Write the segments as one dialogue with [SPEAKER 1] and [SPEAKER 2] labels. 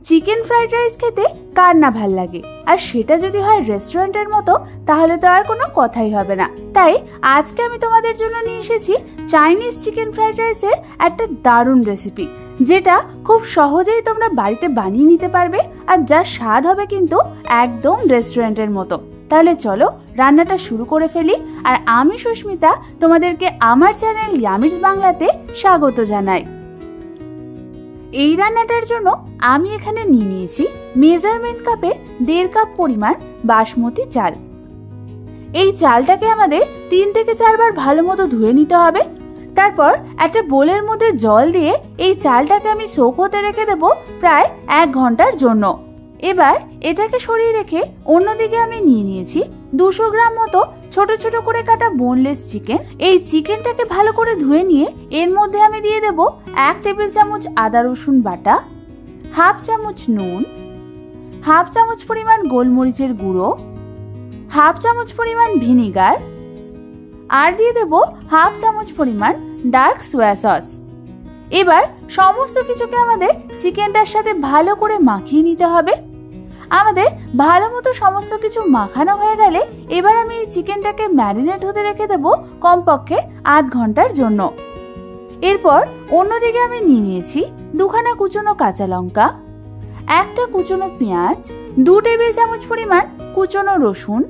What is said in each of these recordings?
[SPEAKER 1] Chicken fried rice খেতে কার না ভাল লাগে, আর সেটা যদি হয় রেস্টুরেন্টের মতো তাহলে তো আর কোনো কথাই হবে না। তাই আজকে আমি তোমাদের জন্য নিয়ে এসেছি চাইনিজ চিকেন ফ্রাইড রাইসের একটা দারুণ রেসিপি, যেটা খুব সহজেই তোমরা বাড়িতে বানিয়ে নিতে পারবে আর যার স্বাদ হবে কিন্তু একদম রেস্টুরেন্টের মতো। তাহলে চলো রান্নাটা শুরু করে ফেলি। আর আমি সুস্মিতা তোমাদেরকে আমার চ্যানেল ইয়ামিজ বাংলাতে স্বাগত জানাই। এই রান্নাটার জন্য আমি এখানে নিয়ে নিয়েছি মেজারমেন্ট কাপের 1.5 কাপ পরিমাণ বাসমতি চাল। এই চালটাকে আমাদের 3 থেকে 4 বার ভালো মতো ধুয়ে নিতে হবে। তারপর একটা বোলের মধ্যে জল দিয়ে এই চালটাকে আমি সোক হতে রেখে দেব প্রায় 1 ঘন্টার জন্য। এবার এটাকে সরিয়ে রেখে অন্যদিকে আমি নিয়ে নিয়েছি 200 গ্রাম মতো ছোট ছোট করে কাটা বোনলেস চিকেন। এই চিকেনটাকে ভালো করে ধুয়ে নিয়ে এর মধ্যে আমি দিয়ে দেব 1 টেবিল চামচ আদা রসুন বাটা, 1/2 চামচ নুন, 1/2 চামচ পরিমাণ গোলমরিচের গুঁড়ো, 1/2 চামচ পরিমাণ ভিনিগার, আর দিয়ে দেব 1/2 চামচ পরিমাণ ডার্ক সোয়া সস। এবার সমস্ত কিছুকে আমাদের চিকেনটার সাথে ভালো করে মাখিয়ে নিতে হবে। আমাদের ভালো মতো সমস্ত কিছু মাখানো হয়ে গেলে এবার আমি এই চিকেনটাকে ম্যারিনেট হতে রেখে দেব কমপক্ষে 1/2 ঘন্টার জন্য। এরপর অন্যদিকে আমি নিয়ে নিয়েছি 2 খানা কুচনো কাঁচা লঙ্কা, 1টা কুচনো পেঁয়াজ, 2 টেবিল চামচ পরিমাণ কুচনো রসুন,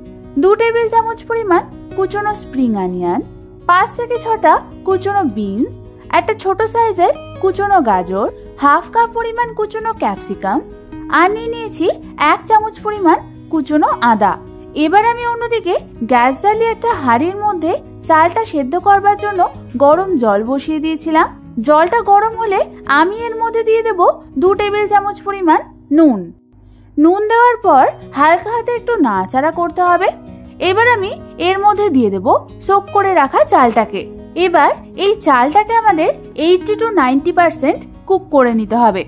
[SPEAKER 1] 2 টেবিল চামচ পরিমাণ কুচনো স্প্রিং অনিয়ন, 5 থেকে 6টা কুচনো বিনস, একটা ছোট সাইজের কুচনো গাজর, 1/2 কাপ পরিমাণ কুচনো ক্যাপসিকাম, আর নিয়ে নিয়েছি 1 চামচ পরিমাণ কুচনো আদা। এবার আমি অন্যদিকে গ্যাস জ্বালিয়ে একটা হাঁড়ির মধ্যে চালটা সেদ্ধ করবার জন্য গরম জল বসিয়ে দিয়েছিলাম। জলটা গরম হলে আমি এর মধ্যে দিয়ে দেব 2 টেবিল চামচ পরিমাণ নুন। নুন দেওয়ার পর হালকা হাতে একটু নাড়াচাড়া করতে হবে। এবার আমি এর মধ্যে দিয়ে দেব সোক করে রাখা চালটাকে। এবার এই চালটাকে আমাদের 80 to 90% কুক করে নিতে হবে।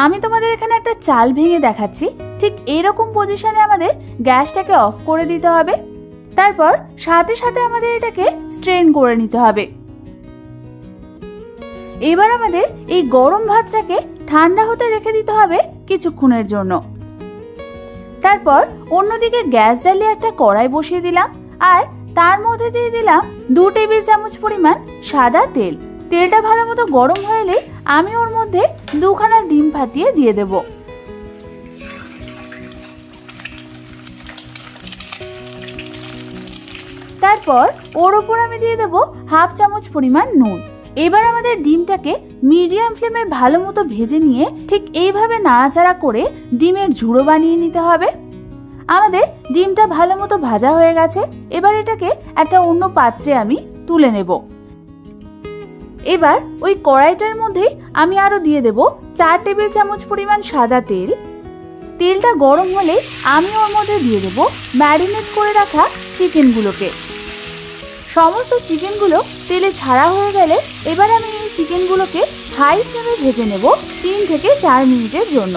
[SPEAKER 1] আমি তোমাদের এখানে একটা চাল ভেঙে দেখাচ্ছি। ঠিক এইরকম পজিশনে আমাদের গ্যাসটাকে অফ করে দিতে হবে। তারপর সাথে সাথে আমাদের এটাকে স্ট্রেন করে নিতে হবে। এবার আমাদের এই গরম ভাতটাকে ঠান্ডা হতে রেখে দিতে হবে কিছুক্ষণের জন্য। তারপর অন্যদিকে গ্যাস জ্বালিয়ে একটা কড়াই বসিয়ে দিলাম, আর তার মধ্যে দিয়ে দিলাম 2 টেবিল চামচ পরিমাণ সাদা তেল। তেলটা ভালো মতো গরম হয়ে এলে আমি ওর মধ্যে 2 খানা ডিম ফাটিয়ে দিয়ে দেব। তারপর ওর উপর আমি দিয়ে দেব 1/2 চামচ পরিমাণ নুন। এবার আমাদের ডিমটাকে মিডিয়াম ফ্লেমে ভালো মতো ভেজে নিয়ে ঠিক এইভাবে নাড়াচাড়া করে ডিমের ঝুড়ো বানিয়ে নিতে হবে। আমাদের ডিমটা ভালো মতো ভাজা হয়ে গেছে। এবার এটাকে একটা অন্য পাত্রে আমি তুলে নেব। এবার ওই কড়াইটার মধ্যে আমি আরো দিয়ে দেব 4 টেবিল চামচ পরিমাণ সাদা তেল। তেলটা গরম হলে আমি ওর মধ্যে দিয়ে দেব ম্যারিনেট করে রাখা চিকেনগুলোকে। সমস্ত চিকেনগুলো তেলে ছাড়া হয়ে গেলে এবার আমি এই চিকেনগুলোকে হাই ফ্লেমে ভেজে নেব 3 থেকে 4 মিনিটের জন্য।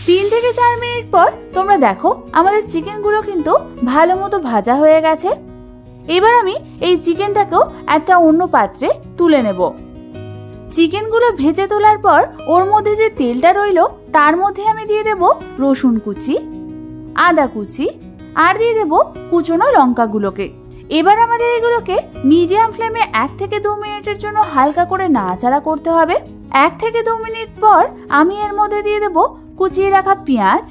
[SPEAKER 1] 3 থেকে 4 মিনিট পর তোমরা দেখো আমাদের চিকেনগুলো কিন্তু ভালো মতো ভাজা হয়ে গেছে। এবার আমি এই চিকেনটাকেও একটা অন্য পাত্রে তুলে নেব। চিকেনগুলো ভেজে তোলার পর ওর মধ্যে যে তেলটা রইল তার মধ্যে আমি দিয়ে দেব রসুন কুচি, আদা কুচি, আর দিয়ে দেব কুচনো লঙ্কাগুলোকে। এবার আমাদের এগুলোকে মিডিয়াম ফ্লেমে 1 থেকে 2 মিনিটের জন্য হালকা করে নাড়াচাড়া করতে হবে। 1 থেকে 2 মিনিট পর আমি এর মধ্যে দিয়ে দেব কুচিয়ে রাখা পেঁয়াজ,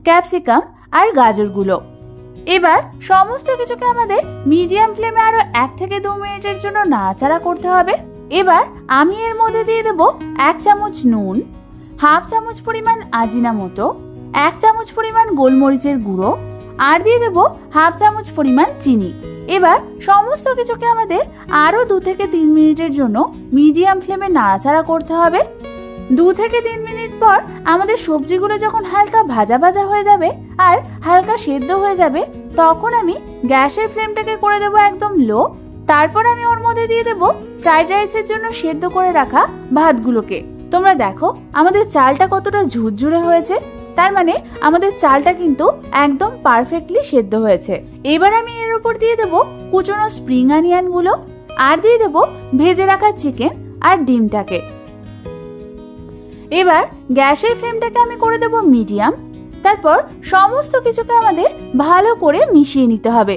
[SPEAKER 1] ক্যাপসিকাম আর গাজরগুলো। এবার সমস্ত কিছুকে আমাদের মিডিয়াম ফ্লেমে আরো 1 থেকে 2 মিনিটের জন্য নাড়াচাড়া করতে হবে। এবার আমি এর মধ্যে দিয়ে দেব 1 চামচ নুন, 1/2 চামচ পরিমাণ আজিনামোটো, 1 চামচ পরিমাণ গোলমরিচের গুঁড়ো, আর দিয়ে দেব 1/2 চামচ পরিমাণ চিনি। এবার সমস্ত কিছুকে আমাদের আরো 2 থেকে 3 মিনিটের জন্য মিডিয়াম ফ্লেমে নাড়াচাড়া করতে হবে। 2 থেকে 3 মিনিট পর আমাদের সবজিগুলো যখন হালকা ভাজা ভাজা হয়ে যাবে আর হালকা সেদ্ধ হয়ে যাবে তখন আমি গ্যাসের ফ্লেমটাকে করে দেব একদম লো। তারপর আমি ওর মধ্যে দিয়ে দেব ফ্রাইড রাইসের জন্য সেদ্ধ করে রাখা ভাতগুলোকে। তোমরা দেখো আমাদের চালটা কতটা ঝুরঝুরে হয়েছে, তার মানে আমাদের চালটা কিন্তু একদম পারফেক্টলি সেদ্ধ হয়েছে। এবার আমি এর উপর দিয়ে দেব কুচনো স্প্রিং অনিয়ন গুলো, আর দিয়ে দেব ভেজে রাখা চিকেন আর ডিমটাকে। এবার গ্যাসের ফ্লেমটাকে আমি করে দেব মিডিয়াম। তারপর সমস্ত কিছুকে আমাদের ভালো করে মিশিয়ে নিতে হবে।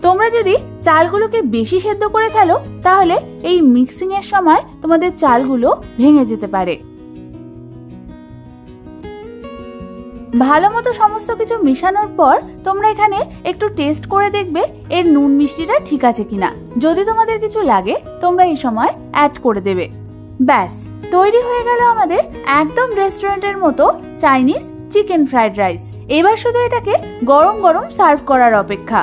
[SPEAKER 1] তোমরা যদি চালগুলোকে বেশি সেদ্ধ করে ফেলো তাহলে এই মিক্সিং এর সময় তোমাদের চালগুলো ভেঙে যেতে পারে। ভালো মতো সমস্ত কিছু মেশানোর পর তোমরা এখানে একটু টেস্ট করে দেখবে এর নুন মিষ্টিটা ঠিক আছে কিনা। যদি তোমাদের কিছু লাগে তোমরা এই সময় অ্যাড করে দেবে। ব্যাস তৈরি হয়ে গেল আমাদের একদম রেস্টুরেন্টের মতো চাইনিজ চিকেন ফ্রাইড রাইস। এবার শুধু এটাকে গরম গরম সার্ভ করার অপেক্ষা।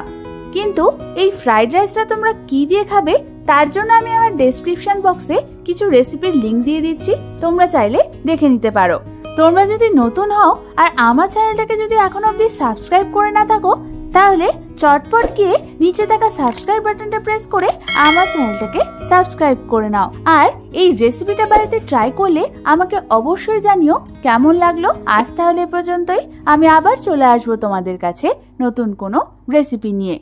[SPEAKER 1] কিন্তু এই ফ্রাইড রাইসটা তোমরা কি দিয়ে খাবে তার জন্য আমি আমার ডেসক্রিপশন বক্সে কিছু রেসিপির লিংক দিয়ে দিচ্ছি, তোমরা চাইলে দেখে নিতে পারো। তোমরা যদি নতুন হও আর আমার চ্যানেলটাকে যদি এখনো অবধি সাবস্ক্রাইব করে না থাকো তাহলে চটপট গিয়ে নিচে থাকা সাবস্ক্রাইব বাটনটা প্রেস করে আমার চ্যানেলটাকে সাবস্ক্রাইব করে নাও। আর এই রেসিপিটা বাড়িতে ট্রাই করলে আমাকে অবশ্যই জানিও কেমন লাগলো। আজ তাহলে এ পর্যন্তই, আমি আবার চলে আসবো তোমাদের কাছে নতুন কোনো রেসিপি নিয়ে।